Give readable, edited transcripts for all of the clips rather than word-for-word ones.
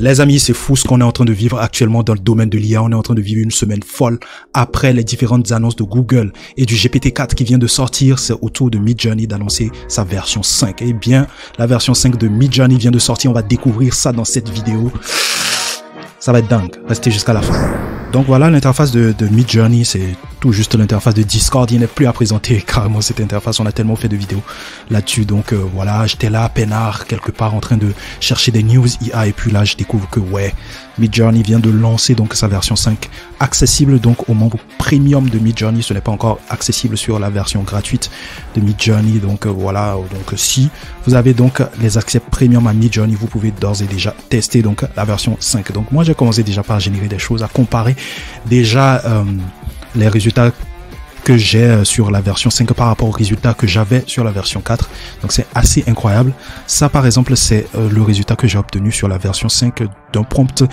Les amis, c'est fou ce qu'on est en train de vivre actuellement dans le domaine de l'IA. On est en train de vivre une semaine folle après les différentes annonces de Google et du GPT-4 qui vient de sortir. C'est au tour de Midjourney d'annoncer sa version 5. Eh bien, la version 5 de Midjourney vient de sortir. On va découvrir ça dans cette vidéo. Ça va être dingue. Restez jusqu'à la fin. Donc voilà, l'interface de Midjourney, c'est tout juste l'interface de Discord. Il n'est plus à présenter carrément cette interface. On a tellement fait de vidéos là-dessus. Donc voilà, j'étais là, peinard, quelque part en train de chercher des news IA. Et puis là, je découvre que ouais, Midjourney vient de lancer donc sa version 5 accessible donc aux membres premium de Midjourney. Ce n'est pas encore accessible sur la version gratuite de Midjourney. Donc voilà, donc si vous avez donc les accès premium à Midjourney, vous pouvez d'ores et déjà tester donc la version 5. Donc moi, j'ai commencé déjà par générer des choses, à comparer déjà les résultats que j'ai sur la version 5 par rapport aux résultats que j'avais sur la version 4. Donc c'est assez incroyable. Ça par exemple, c'est le résultat que j'ai obtenu sur la version 5 d'un prompt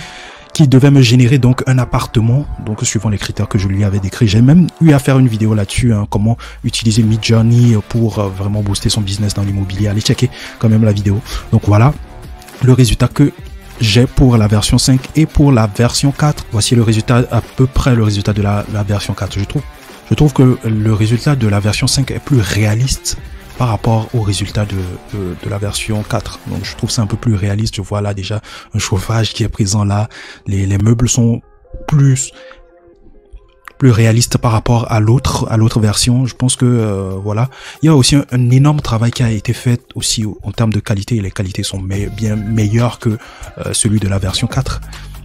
qui devait me générer donc un appartement, donc suivant les critères que je lui avais décrits. J'ai même eu à faire une vidéo là-dessus, hein, comment utiliser Midjourney pour vraiment booster son business dans l'immobilier. Allez checker quand même la vidéo. Donc voilà le résultat que j'ai pour la version 5 et pour la version 4. Voici le résultat, à peu près le résultat de la version 4. Je trouve que le résultat de la version 5 est plus réaliste par rapport au résultat de la version 4. Donc je trouve ça un peu plus réaliste. Je vois là déjà un chauffage qui est présent là. Les meubles sont plus réaliste par rapport à l'autre version. Je pense que voilà, il y a aussi un énorme travail qui a été fait aussi en termes de qualité, et les qualités sont bien meilleures que celui de la version 4.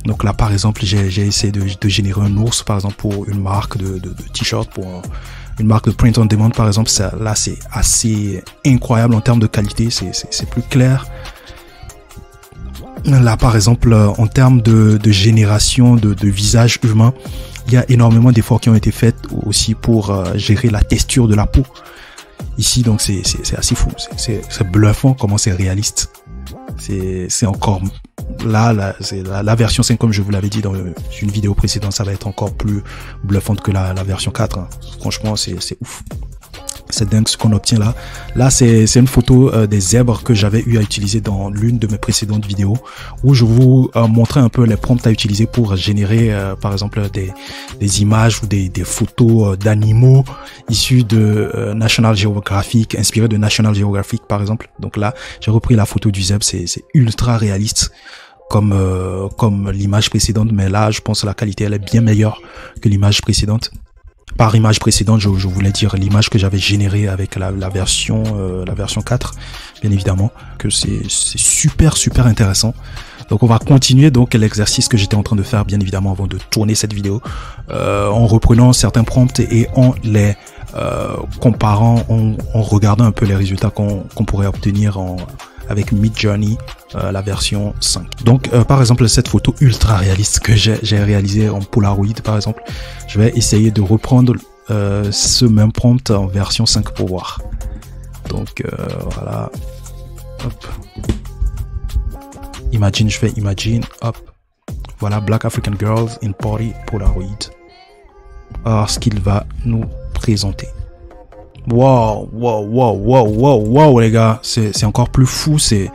Donc là par exemple, j'ai essayé de générer un ours par exemple pour une marque de t-shirt, pour une marque de print on demand par exemple. Ça, là c'est assez incroyable en termes de qualité, c'est plus clair. Là par exemple, en termes de génération de visages humains, il y a énormément d'efforts qui ont été faits aussi pour gérer la texture de la peau. Ici, donc c'est assez fou. C'est bluffant comment c'est réaliste. C'est encore là, c'est la version 5, comme je vous l'avais dit dans une vidéo précédente, ça va être encore plus bluffante que la version 4. Hein. Franchement, c'est ouf. C'est dingue ce qu'on obtient là. Là, c'est une photo des zèbres que j'avais eu à utiliser dans l'une de mes précédentes vidéos, où je vous montrais un peu les prompts à utiliser pour générer, par exemple, des images ou des photos d'animaux issus de National Geographic, inspirés de National Geographic, par exemple. Donc là, j'ai repris la photo du zèbre. C'est ultra réaliste comme l'image précédente, mais là, je pense que la qualité elle est bien meilleure que l'image précédente. Par image précédente, je voulais dire l'image que j'avais générée avec la version 4, bien évidemment, que c'est super intéressant. Donc on va continuer donc l'exercice que j'étais en train de faire, bien évidemment, avant de tourner cette vidéo, en reprenant certains prompts et en les comparant, en regardant un peu les résultats qu'on pourrait obtenir avec Midjourney, la version 5. Donc par exemple, cette photo ultra réaliste que j'ai réalisée en Polaroid par exemple, je vais essayer de reprendre ce même prompt en version 5 pour voir. Donc voilà, hop. Imagine, je fais imagine, hop. Voilà, Black African Girls in Party Polaroid. Alors ce qu'il va nous présenter. Wow, les gars, c'est encore plus fou, c'est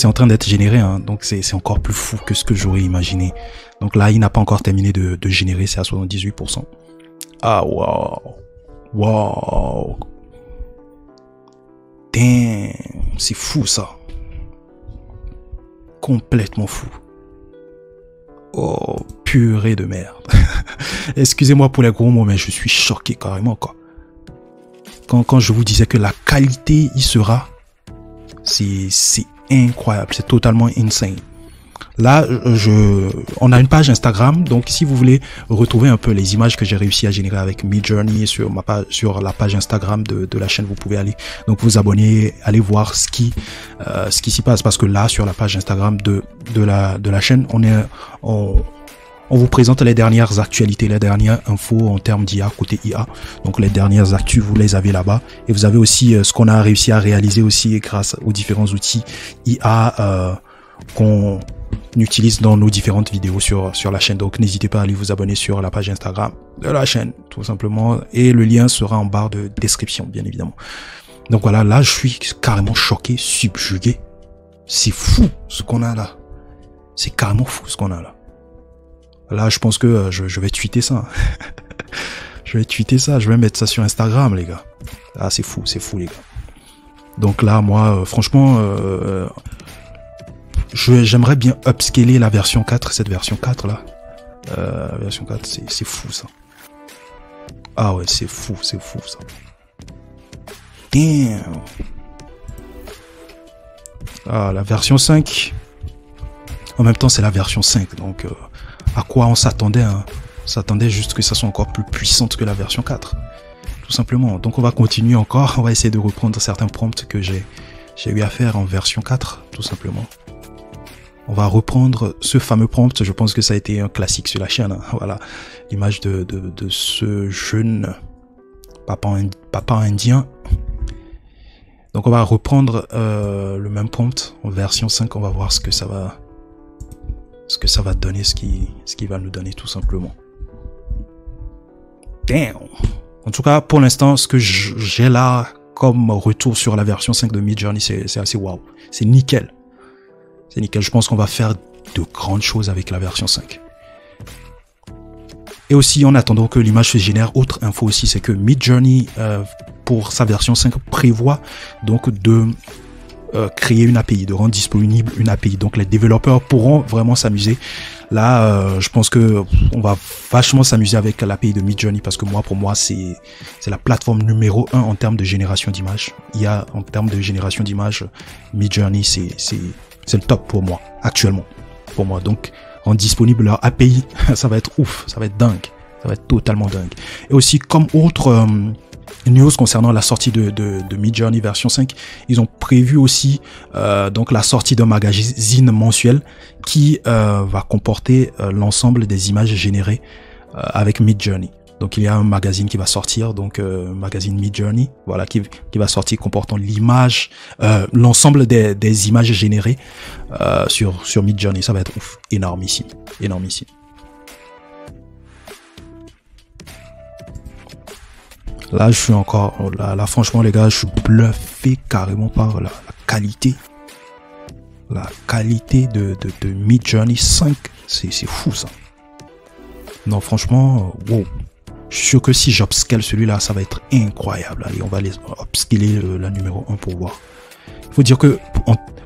en train d'être généré, hein. Donc c'est encore plus fou que ce que j'aurais imaginé. Donc là, il n'a pas encore terminé de générer, c'est à 78%. Ah, wow. Damn, c'est fou ça. Complètement fou. Oh, purée de merde. Excusez-moi pour les gros mots, mais je suis choqué carrément, quoi. Quand je vous disais que la qualité y sera, c'est incroyable, c'est totalement insane. Là, on a une page Instagram, donc si vous voulez retrouver un peu les images que j'ai réussi à générer avec Midjourney sur la page Instagram de la chaîne, vous pouvez aller donc vous abonner, aller voir ce qui s'y passe, parce que là sur la page Instagram de la chaîne, on vous présente les dernières actualités, les dernières infos en termes d'IA, côté IA. Donc les dernières actus, vous les avez là-bas. Et vous avez aussi ce qu'on a réussi à réaliser aussi grâce aux différents outils IA qu'on utilise dans nos différentes vidéos sur la chaîne. Donc n'hésitez pas à aller vous abonner sur la page Instagram de la chaîne, tout simplement. Et le lien sera en barre de description, bien évidemment. Donc voilà, là je suis carrément choqué, subjugué. C'est fou ce qu'on a là. C'est carrément fou ce qu'on a là. Là, je pense que je vais tweeter ça. Je vais tweeter ça, je vais mettre ça sur Instagram, les gars. Ah, c'est fou, les gars. Donc là, moi, franchement, j'aimerais bien upscaler la version 4, cette version 4 là. La version 4, c'est fou ça. Ah ouais, c'est fou ça. Damn. Ah, la version 5. En même temps, c'est la version 5, donc à quoi on s'attendait, hein? On s'attendait juste que ça soit encore plus puissante que la version 4. Tout simplement. Donc on va continuer encore, on va essayer de reprendre certains prompts que j'ai eu à faire en version 4, tout simplement. On va reprendre ce fameux prompt, je pense que ça a été un classique sur la chaîne, hein. Voilà, l'image de ce jeune papa indien. Donc on va reprendre le même prompt en version 5, on va voir ce que ça va donner, ce qui va nous donner tout simplement. Damn. En tout cas, pour l'instant, ce que j'ai là comme retour sur la version 5 de Midjourney, c'est assez wow. C'est nickel. C'est nickel. Je pense qu'on va faire de grandes choses avec la version 5. Et aussi, en attendant que l'image se génère, autre info aussi, c'est que Midjourney, pour sa version 5, prévoit donc de créer une API, de rendre disponible une API. Donc les développeurs pourront vraiment s'amuser. Là, je pense que on va vachement s'amuser avec l'API de Midjourney parce que pour moi, c'est la plateforme numéro 1 en termes de génération d'images. En termes de génération d'images, Midjourney, c'est le top pour moi, actuellement. Pour moi. Donc, rendre disponible leur API, ça va être ouf, ça va être dingue. Ça va être totalement dingue. Et aussi, comme autre news concernant la sortie de Midjourney version 5, ils ont prévu aussi donc la sortie d'un magazine mensuel qui va comporter l'ensemble des images générées avec Midjourney. Donc il y a un magazine qui va sortir, donc magazine Midjourney, voilà, qui va sortir comportant l'image, l'ensemble des images générées sur Midjourney. Ça va être ouf, énormissime, énormissime. Là, je suis encore, là, franchement, les gars, je suis bluffé carrément par la qualité. La qualité de Midjourney 5, c'est fou, ça. Non, franchement, wow. Je suis sûr que si j'upscale celui-là, ça va être incroyable. Allez, on va aller upscaler la numéro 1 pour voir. Il faut dire que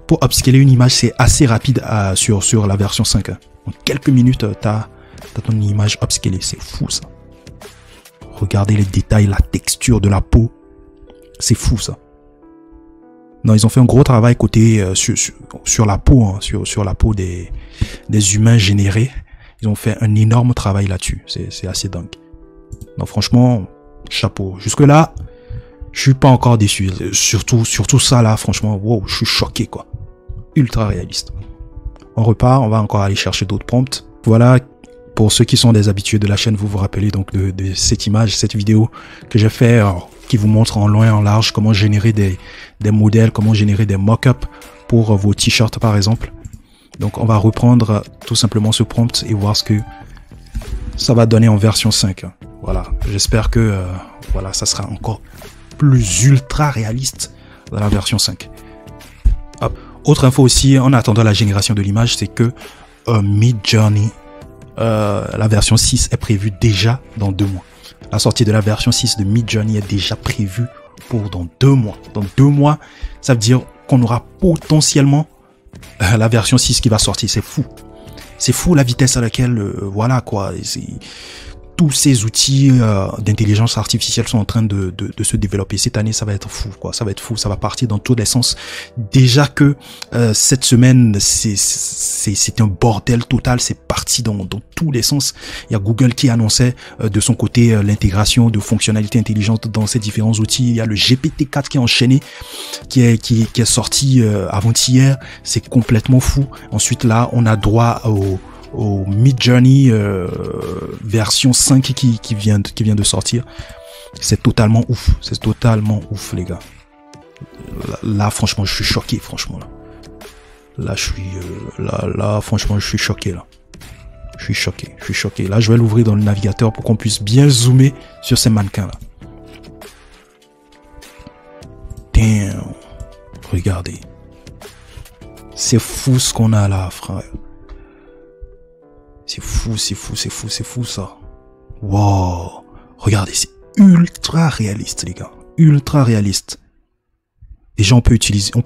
pour upscaler une image, c'est assez rapide sur la version 5. Hein. En quelques minutes, t'as ton image upscalée. C'est fou, ça. Regardez les détails, la texture de la peau. C'est fou, ça. Non, ils ont fait un gros travail côté sur la peau, hein, sur la peau des humains générés. Ils ont fait un énorme travail là-dessus. C'est assez dingue. Non, franchement, chapeau. Jusque-là, je suis pas encore déçu. Surtout ça, là, franchement, wow, je suis choqué, quoi. Ultra réaliste. On repart, on va encore aller chercher d'autres prompts. Voilà. Pour ceux qui sont des habitués de la chaîne, vous vous rappelez donc de cette image, cette vidéo que j'ai fait, qui vous montre en long et en large comment générer des modèles, comment générer des mock-ups pour vos t-shirts par exemple. Donc on va reprendre tout simplement ce prompt et voir ce que ça va donner en version 5. Voilà, j'espère que voilà, ça sera encore plus ultra réaliste dans la version 5. Hop. Autre info aussi, en attendant la génération de l'image, c'est que Midjourney, la version 6 est prévue déjà dans 2 mois. La sortie de la version 6 de Midjourney est déjà prévue pour dans 2 mois. Dans 2 mois, ça veut dire qu'on aura potentiellement la version 6 qui va sortir. C'est fou. C'est fou la vitesse à laquelle, voilà quoi, tous ces outils d'intelligence artificielle sont en train de se développer. Cette année, ça va être fou, quoi. Ça va être fou. Ça va partir dans tous les sens. Déjà que cette semaine, c'est un bordel total. C'est parti dans tous les sens. Il y a Google qui annonçait de son côté l'intégration de fonctionnalités intelligentes dans ces différents outils. Il y a le GPT-4 qui est enchaîné, qui est sorti avant-hier. C'est complètement fou. Ensuite, là, on a droit au Midjourney version 5 qui vient de sortir. C'est totalement ouf. C'est totalement ouf, les gars. Là, franchement, je suis choqué, franchement. Là, je suis... Là, franchement, je suis choqué, là. Je suis choqué. Là, je vais l'ouvrir dans le navigateur pour qu'on puisse bien zoomer sur ces mannequins-là. Damn. Regardez. C'est fou ce qu'on a là, frère. fou, c'est fou, c'est fou, c'est fou ça. Wow. Regardez, c'est ultra réaliste les gars. Ultra réaliste. Déjà on peut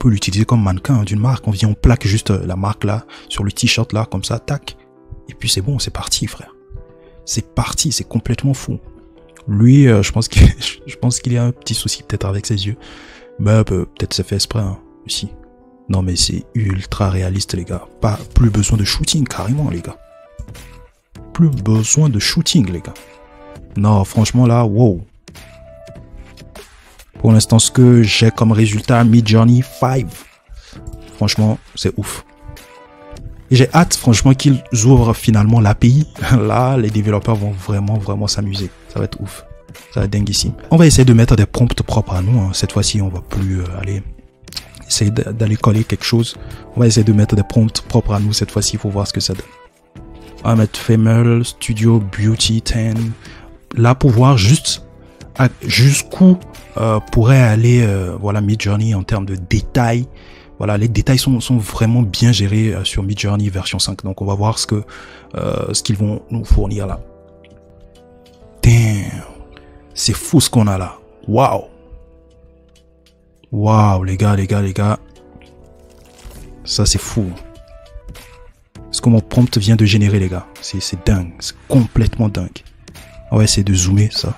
l'utiliser comme mannequin d'une marque. On plaque juste la marque là sur le t-shirt là comme ça, tac. Et puis c'est bon, c'est parti frère. C'est parti, c'est complètement fou. Lui, je pense qu'il y a un petit souci peut-être avec ses yeux. Mais peut-être c'est fait exprès hein, aussi. Non mais c'est ultra réaliste les gars. Plus besoin de shooting carrément les gars. Plus besoin de shooting les gars. Non franchement là, wow. Pour l'instant ce que j'ai comme résultat Midjourney 5. Franchement c'est ouf. Et j'ai hâte franchement qu'ils ouvrent finalement l'API. Là les développeurs vont vraiment s'amuser. Ça va être ouf. Ça va être dinguissime. On va essayer de mettre des prompts propres à nous. Hein. Cette fois-ci on va plus aller essayer d'aller coller quelque chose. On va essayer de mettre des prompts propres à nous cette fois-ci. Il faut voir ce que ça donne. On va mettre Female Studio Beauty 10. Là pour voir juste jusqu'où pourrait aller voilà Midjourney en termes de détails. Voilà, les détails sont vraiment bien gérés sur Midjourney version 5. Donc on va voir ce qu'ils vont nous fournir là. Damn. C'est fou ce qu'on a là. Waouh. Waouh les gars. Ça c'est fou. Ce que mon prompt vient de générer les gars. C'est dingue. C'est complètement dingue. On va essayer de zoomer ça.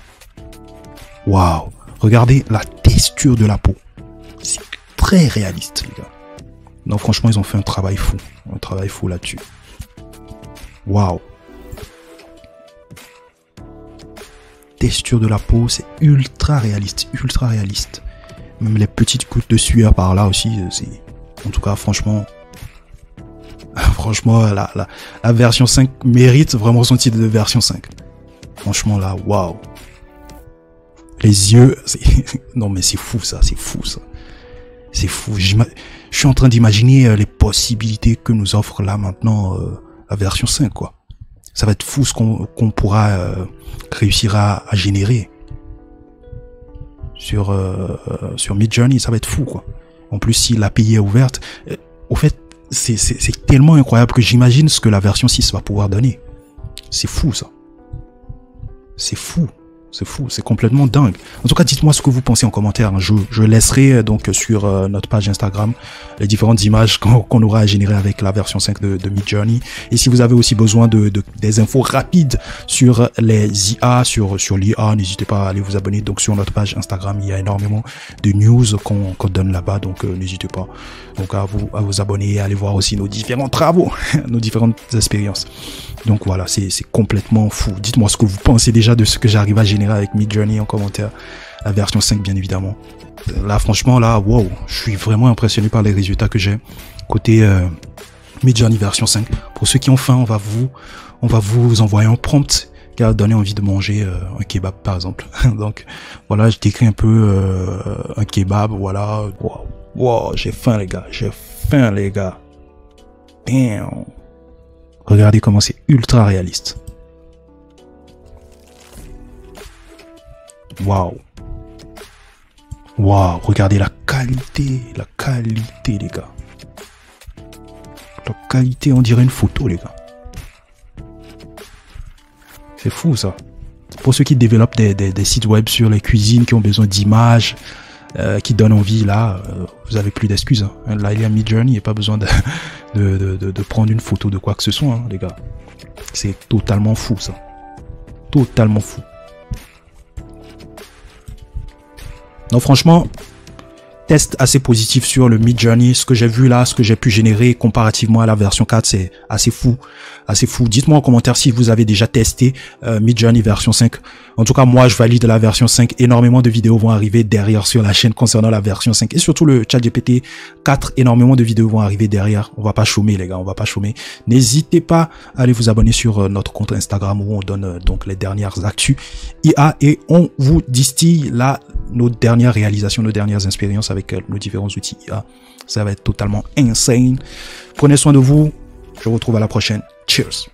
Waouh. Regardez la texture de la peau. C'est très réaliste les gars. Non franchement ils ont fait un travail fou. Un travail fou là-dessus. Waouh. Texture de la peau, c'est ultra réaliste. Même les petites gouttes de sueur par là aussi, c'est... En tout cas, franchement, la version 5 mérite vraiment son titre de version 5. Franchement, là, waouh. Les yeux, non mais c'est fou ça. C'est fou. Je suis en train d'imaginer les possibilités que nous offre là maintenant la version 5, quoi. Ça va être fou ce qu'on pourra réussir à générer sur Midjourney. Ça va être fou, quoi. En plus, si l'API est ouverte, au fait, c'est tellement incroyable que j'imagine ce que la version 6 va pouvoir donner. C'est fou, ça. C'est fou. C'est complètement dingue. En tout cas, dites-moi ce que vous pensez en commentaire. Je laisserai donc sur notre page Instagram les différentes images qu'on aura à générer avec la version 5 de Midjourney. Et si vous avez aussi besoin des infos rapides sur les IA, sur l'IA, n'hésitez pas à aller vous abonner. Donc sur notre page Instagram, il y a énormément de news qu'on donne là-bas. Donc n'hésitez pas donc à vous abonner et à aller voir aussi nos différents travaux, nos différentes expériences. Donc voilà, c'est complètement fou. Dites-moi ce que vous pensez déjà de ce que j'arrive à générer avec Midjourney en commentaire. La version 5 bien évidemment. Là franchement là, wow, je suis vraiment impressionné par les résultats que j'ai côté Midjourney version 5. Pour ceux qui ont faim, on va vous envoyer un prompt qui a donné envie de manger un kebab par exemple. Donc voilà, je décris un peu un kebab, voilà. Wow, j'ai faim les gars. Damn. Regardez comment c'est ultra réaliste. Waouh. Regardez la qualité les gars. La qualité, on dirait une photo les gars. C'est fou ça. Pour ceux qui développent des sites web sur les cuisines, qui ont besoin d'images, qui donnent envie, là, vous avez plus d'excuses. Hein. Là, il y a Midjourney, il n'y a pas besoin de prendre une photo de quoi que ce soit, hein, les gars. C'est totalement fou, ça. Totalement fou. Non, franchement, test assez positif sur le Midjourney. Ce que j'ai vu là, ce que j'ai pu générer comparativement à la version 4, c'est assez fou. Dites-moi en commentaire si vous avez déjà testé Midjourney version 5. En tout cas, moi, je valide la version 5. Énormément de vidéos vont arriver derrière sur la chaîne concernant la version 5. Et surtout le ChatGPT 4, énormément de vidéos vont arriver derrière. On va pas chômer, les gars, on va pas chômer. N'hésitez pas à aller vous abonner sur notre compte Instagram où on donne donc les dernières actus IA et on vous distille là nos dernières réalisations, nos dernières expériences avec nos différents outils IA. Ça va être totalement insane. Prenez soin de vous. Je vous retrouve à la prochaine. Cheers.